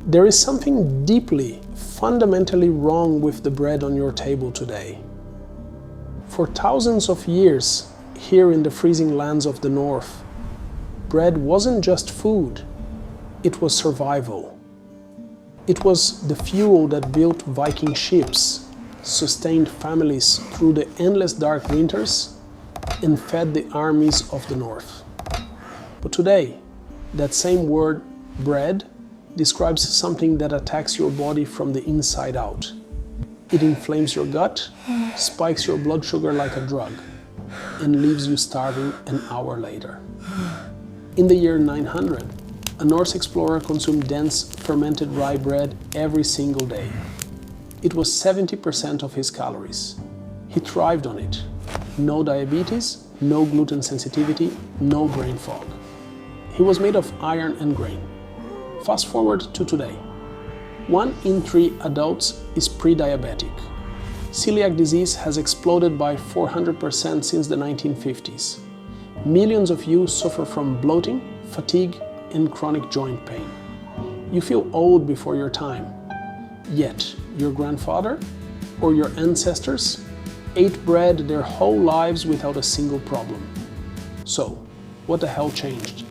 There is something deeply, fundamentally wrong with the bread on your table today. For thousands of years, here in the freezing lands of the north, bread wasn't just food, it was survival. It was the fuel that built Viking ships, sustained families through the endless dark winters, and fed the armies of the north. But today, that same word, bread, describes something that attacks your body from the inside out. It inflames your gut, spikes your blood sugar like a drug, and leaves you starving an hour later. In the year 900, a Norse explorer consumed dense, fermented rye bread every single day. It was 70% of his calories. He thrived on it. No diabetes, no gluten sensitivity, no brain fog. He was made of iron and grain. Fast forward to today. 1 in 3 adults is pre-diabetic. Celiac disease has exploded by 400% since the 1950s. Millions of you suffer from bloating, fatigue, and chronic joint pain. You feel old before your time. Yet, your grandfather or your ancestors ate bread their whole lives without a single problem. So, what the hell changed?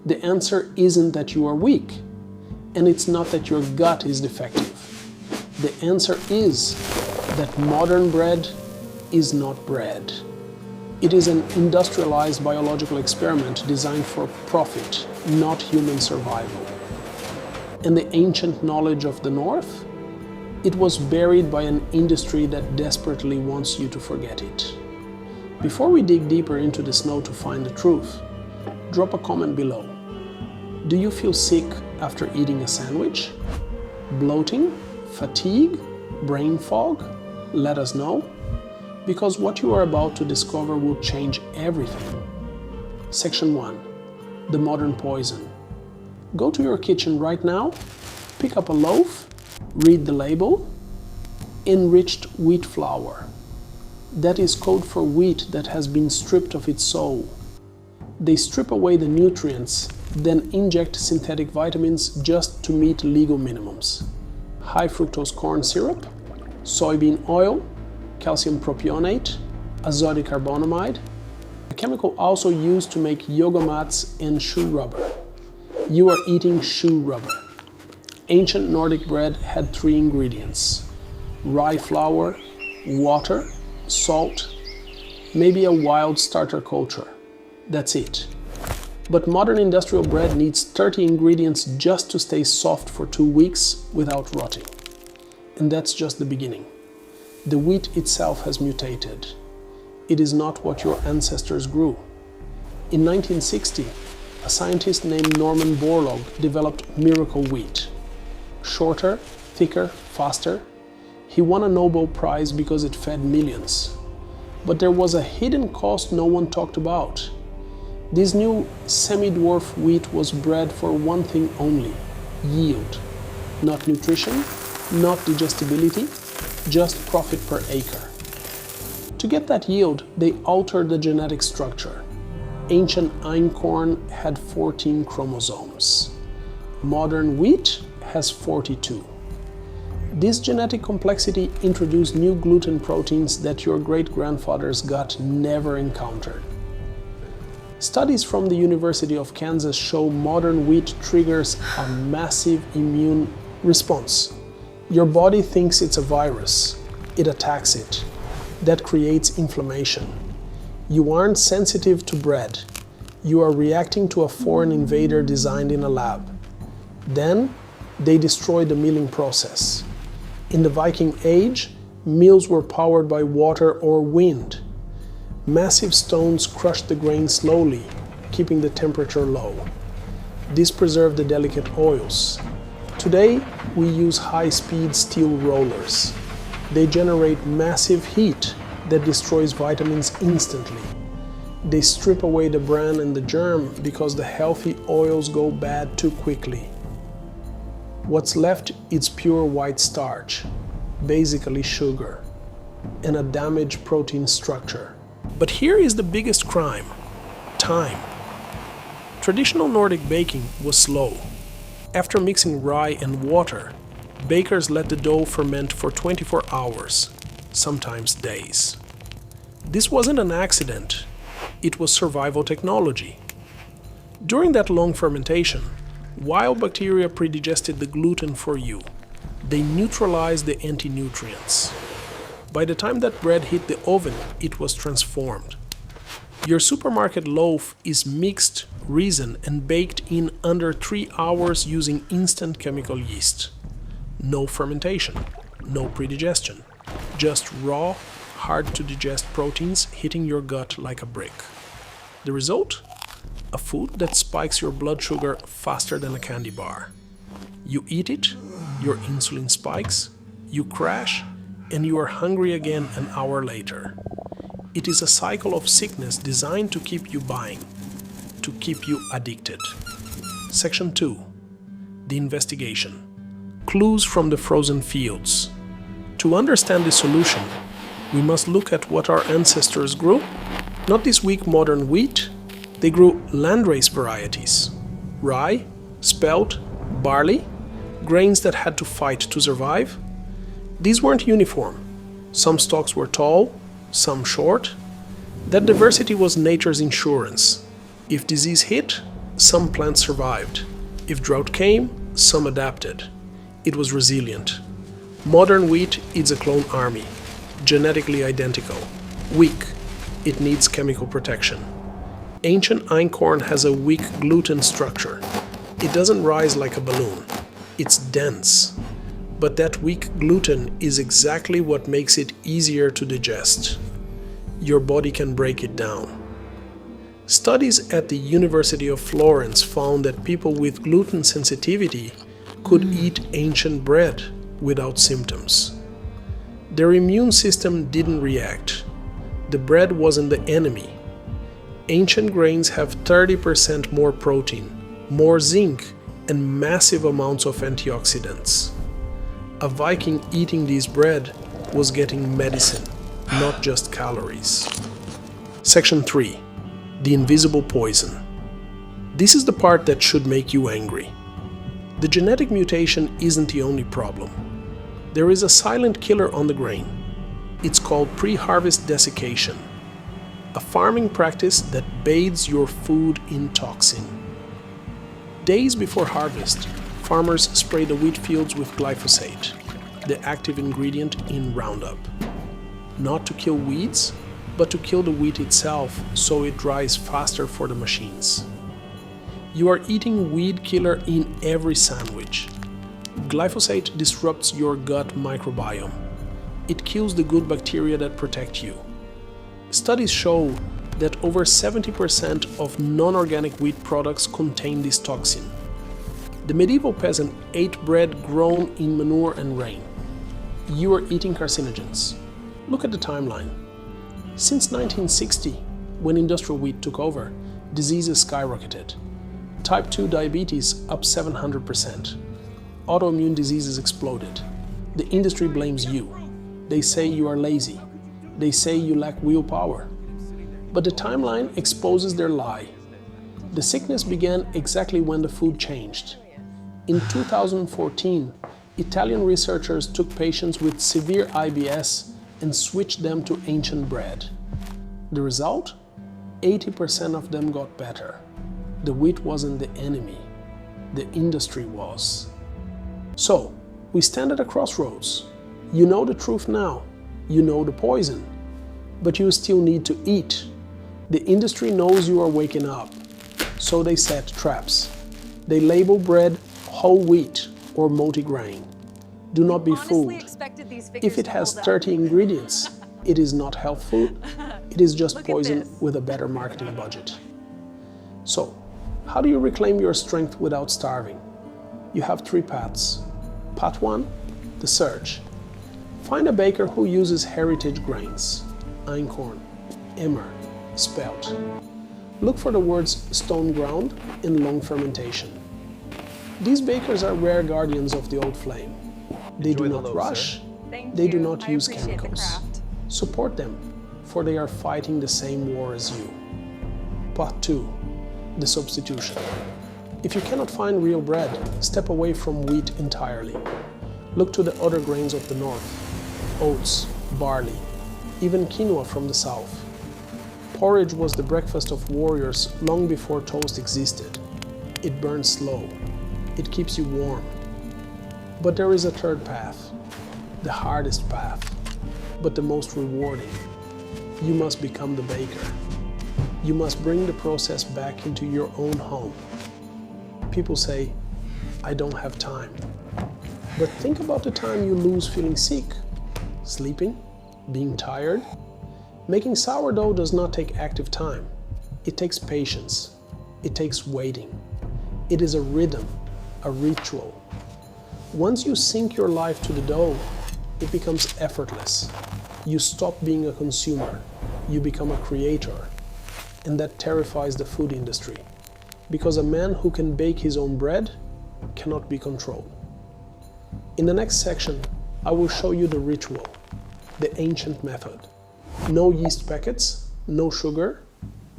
The answer isn't that you are weak, and it's not that your gut is defective. The answer is that modern bread is not bread. It is an industrialized biological experiment designed for profit, not human survival. And the ancient knowledge of the North? It was buried by an industry that desperately wants you to forget it. Before we dig deeper into the snow to find the truth, drop a comment below. Do you feel sick after eating a sandwich? Bloating? Fatigue? Brain fog? Let us know, because what you are about to discover will change everything. Section 1. The modern poison. Go to your kitchen right now, pick up a loaf, read the label. Enriched wheat flour. That is code for wheat that has been stripped of its soul. They strip away the nutrients, then inject synthetic vitamins just to meet legal minimums. High fructose corn syrup, soybean oil, calcium propionate, azotic carbonamide, a chemical also used to make yoga mats and shoe rubber. You are eating shoe rubber. Ancient Nordic bread had 3 ingredients: rye flour, water, salt, maybe a wild starter culture. That's it. But modern industrial bread needs 30 ingredients just to stay soft for 2 weeks without rotting. And that's just the beginning. The wheat itself has mutated. It is not what your ancestors grew. In 1960, a scientist named Norman Borlaug developed miracle wheat. Shorter, thicker, faster. He won a Nobel Prize because it fed millions. But there was a hidden cost no one talked about. This new semi-dwarf wheat was bred for one thing only: yield. Not nutrition, not digestibility, just profit per acre. To get that yield, they altered the genetic structure. Ancient einkorn had 14 chromosomes. Modern wheat has 42. This genetic complexity introduced new gluten proteins that your great-grandfather's gut never encountered. Studies from the University of Kansas show modern wheat triggers a massive immune response. Your body thinks it's a virus. It attacks it. That creates inflammation. You aren't sensitive to bread. You are reacting to a foreign invader designed in a lab. Then, they destroy the milling process. In the Viking Age, mills were powered by water or wind. Massive stones crushed the grain slowly, keeping the temperature low. This preserved the delicate oils. Today, we use high-speed steel rollers. They generate massive heat that destroys vitamins instantly. They strip away the bran and the germ because the healthy oils go bad too quickly. What's left is pure white starch, basically sugar, and a damaged protein structure. But here is the biggest crime: time. Traditional Nordic baking was slow. After mixing rye and water, bakers let the dough ferment for 24 hours, sometimes days. This wasn't an accident, it was survival technology. During that long fermentation, wild bacteria predigested the gluten for you. They neutralized the anti-nutrients. By the time that bread hit the oven, it was transformed. Your supermarket loaf is mixed, risen, and baked in under 3 hours using instant chemical yeast. No fermentation, no predigestion, just raw, hard-to-digest proteins hitting your gut like a brick. The result? A food that spikes your blood sugar faster than a candy bar. You eat it, your insulin spikes, you crash, and you are hungry again an hour later. It is a cycle of sickness designed to keep you buying, to keep you addicted. Section 2. The investigation. Clues from the frozen fields. To understand the solution, we must look at what our ancestors grew. Not this weak modern wheat. They grew landrace varieties. Rye, spelt, barley, grains that had to fight to survive. These weren't uniform. Some stalks were tall, some short. That diversity was nature's insurance. If disease hit, some plants survived. If drought came, some adapted. It was resilient. Modern wheat is a clone army, genetically identical, weak. It needs chemical protection. Ancient einkorn has a weak gluten structure. It doesn't rise like a balloon. It's dense. But that weak gluten is exactly what makes it easier to digest. Your body can break it down. Studies at the University of Florence found that people with gluten sensitivity could eat ancient bread without symptoms. Their immune system didn't react. The bread wasn't the enemy. Ancient grains have 30% more protein, more zinc, and massive amounts of antioxidants. A Viking eating this bread was getting medicine, not just calories. Section 3. The invisible poison. This is the part that should make you angry. The genetic mutation isn't the only problem. There is a silent killer on the grain. It's called pre-harvest desiccation, a farming practice that bathes your food in toxin. Days before harvest, farmers spray the wheat fields with glyphosate, the active ingredient in Roundup. Not to kill weeds, but to kill the wheat itself so it dries faster for the machines. You are eating weed killer in every sandwich. Glyphosate disrupts your gut microbiome. It kills the good bacteria that protect you. Studies show that over 70% of non-organic wheat products contain this toxin. The medieval peasant ate bread grown in manure and rain. You are eating carcinogens. Look at the timeline. Since 1960, when industrial wheat took over, diseases skyrocketed. Type 2 diabetes up 700%. Autoimmune diseases exploded. The industry blames you. They say you are lazy. They say you lack willpower. But the timeline exposes their lie. The sickness began exactly when the food changed. In 2014, Italian researchers took patients with severe IBS and switched them to ancient bread. The result? 80% of them got better. The wheat wasn't the enemy. The industry was. So, we stand at a crossroads. You know the truth now. You know the poison. But you still need to eat. The industry knows you are waking up. So they set traps. They label bread whole wheat or multigrain. Do not be fooled. If it has 30 ingredients, it is not health food. It is just poison with a better marketing budget. So, how do you reclaim your strength without starving? You have 3 paths. Path 1, the search. Find a baker who uses heritage grains, einkorn, emmer, spelt. Look for the words stone ground and long fermentation. These bakers are rare guardians of the old flame. They do not rush, they do not use chemicals. Support them, for they are fighting the same war as you. Part 2, the substitution. If you cannot find real bread, step away from wheat entirely. Look to the other grains of the north: oats, barley, even quinoa from the south. Porridge was the breakfast of warriors long before toast existed. It burns slow. It keeps you warm. But there is a third path, the hardest path, but the most rewarding. You must become the baker. You must bring the process back into your own home. People say, I don't have time. But think about the time you lose feeling sick, sleeping, being tired. Making sourdough does not take active time. It takes patience. It takes waiting. It is a rhythm, a ritual. Once you sink your life to the dough, it becomes effortless. You stop being a consumer. You become a creator. And that terrifies the food industry, because a man who can bake his own bread cannot be controlled. In the next section, I will show you the ritual, the ancient method. No yeast packets, no sugar,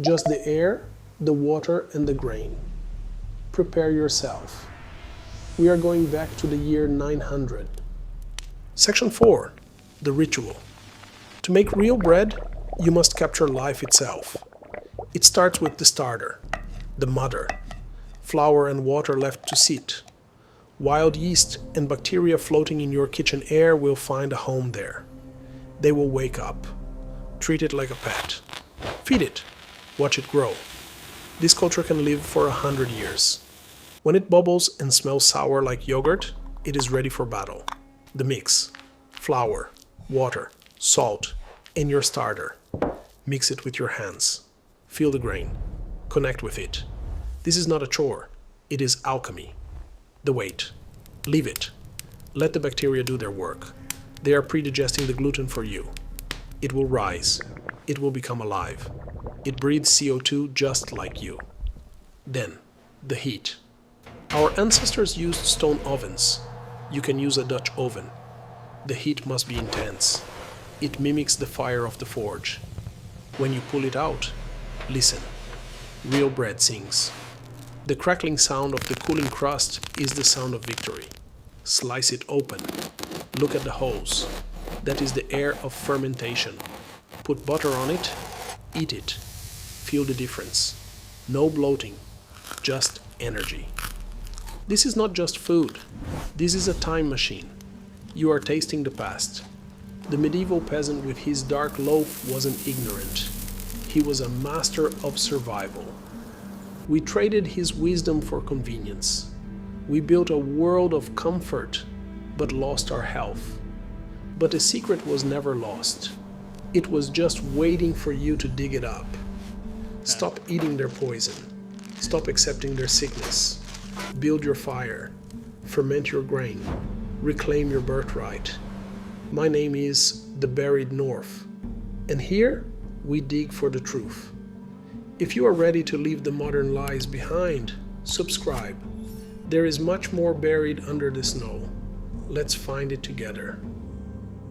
just the air, the water, and the grain. Prepare yourself. We are going back to the year 900. Section 4, the ritual. To make real bread, you must capture life itself. It starts with the starter, the mother. Flour and water left to sit. Wild yeast and bacteria floating in your kitchen air will find a home there. They will wake up. Treat it like a pet. Feed it. Watch it grow. This culture can live for 100 years. When it bubbles and smells sour like yogurt, it is ready for battle. The mix: flour, water, salt, and your starter. Mix it with your hands. Feel the grain. Connect with it. This is not a chore. It is alchemy. The wait. Leave it. Let the bacteria do their work. They are predigesting the gluten for you. It will rise. It will become alive. It breathes CO2 just like you. Then, the heat. Our ancestors used stone ovens. You can use a Dutch oven. The heat must be intense. It mimics the fire of the forge. When you pull it out, listen. Real bread sings. The crackling sound of the cooling crust is the sound of victory. Slice it open. Look at the holes. That is the air of fermentation. Put butter on it. Eat it. Feel the difference. No bloating. Just energy. This is not just food. This is a time machine. You are tasting the past. The medieval peasant with his dark loaf wasn't ignorant. He was a master of survival. We traded his wisdom for convenience. We built a world of comfort, but lost our health. But the secret was never lost. It was just waiting for you to dig it up. Stop eating their poison. Stop accepting their sickness. Build your fire. Ferment your grain. Reclaim your birthright. My name is The Buried North, and here we dig for the truth. If you are ready to leave the modern lies behind, subscribe. There is much more buried under the snow. Let's find it together.